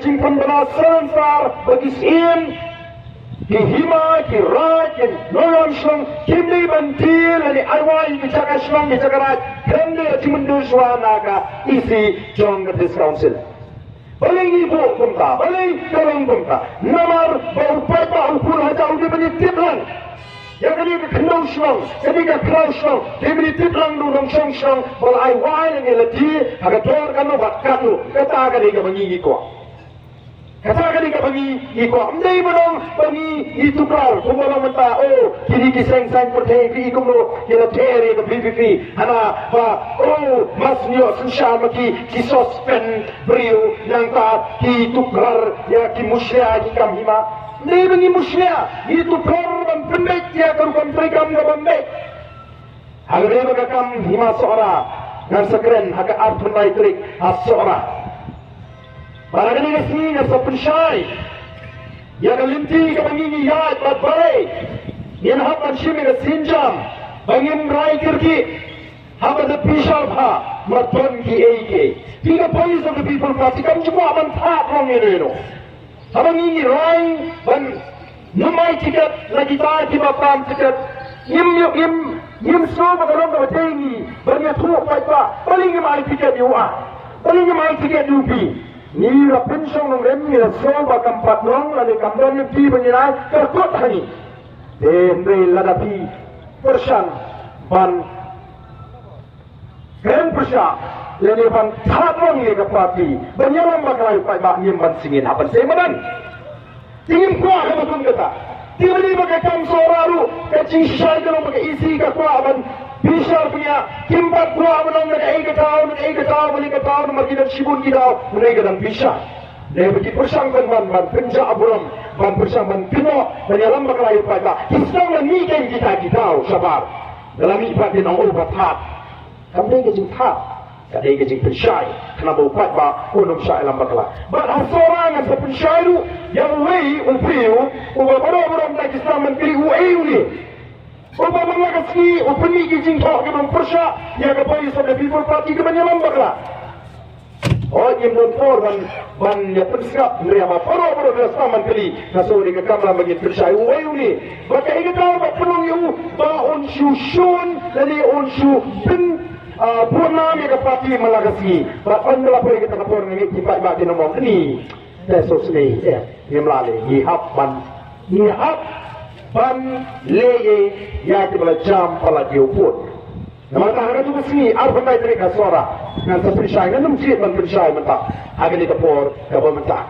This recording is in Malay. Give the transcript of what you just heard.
simpan benar sensar bagi sim ki hima ki raj ki noyon shong kimli bantil ani arwai ki jaga shong ki jaga raj kende chimundu shwana ka isi jong this council baling ibu kumta baling kalong kumta namar bau pada ukur hajau di bani tiplang yang kali ke kenau shong kali ke kenau shong di bani tiplang du rong shong shong bal ai wai ni lati aga tor kanu bakatu kata kali ke bangi ko kata kali ke bangi iko amdai bodong bangi itu kral kumala mata oh kini kiseng sang pertei ki kumlo kila tere ke PPP hana ba oh masnyo susah maki ki suspend brio yang ta ki tukar ya ki musya ki kamhima ni bangi musya itu kral ban pendek ya karukan perikam ke bambek hagre baga kam hima seora dan sekeren haga arthun baitrik as-seora barangkali kesini nasa pensyai yang kelinti ke bangingi yad badbarai yang hapan syimi ke sinjam bangin rai kirki hapa the pishal ha marton ki eike tiga voice of the people party kam cuma aman tak long ini hapa ngingi rai ban numai tiket lagi tak tiba pam tiket yim so magalong ka batengi banyak tuak baiklah paling mai tiket yuah paling mai tiket yupi ni la pension nong rem ni la so ba kam pat nong la ni kam don ni pi banyirai ka kot hani de la da pi persan ban grand persha le ni ban that nong ni ka parti banyalam ba kai pai ba nyim ban singin apan se manan tingim ko ka batun kata tiba-tiba pakai kam soraru kacing syai kalau pakai isi ka ko aban Bishar punya kimbat kuah menang dengan ega tahu mereka dan sibun kita mereka dan Bishar. Dia bagi persangkan ban penja aburam ban persangkan kino menyalam bakal air pada. Islam dan ni kan kita tahu sabar. Dalam ibadat di nang obat hat. Kamu ni kecing hat. Kadai kecing pensyai. Kenapa upat ba unum syai lam bakal. Bat hasorangan sa pensyai tu yang wei upiu ubah orang tak Islam menteri wei ni. Oba mga kasi o panigijing talk ng persya ya kapay sa the people party ka banya lambak la o yung montor ban ya penskap niya maparo na saman kali na sorry ka kamla maging persya uwayo ni baka ikataw ba punong yung baon syushun lali on syu pin punami ka party malagasi ba pandala po ikata kapor ng ikipa ba dinomong ni tesos ni yung lali ihap ban leye ya kibala jam pala diuput nama tahara tu kesini arba mai mereka suara nan sa pensyai nan mesti ban pensyai menta agak ni kapor kapor menta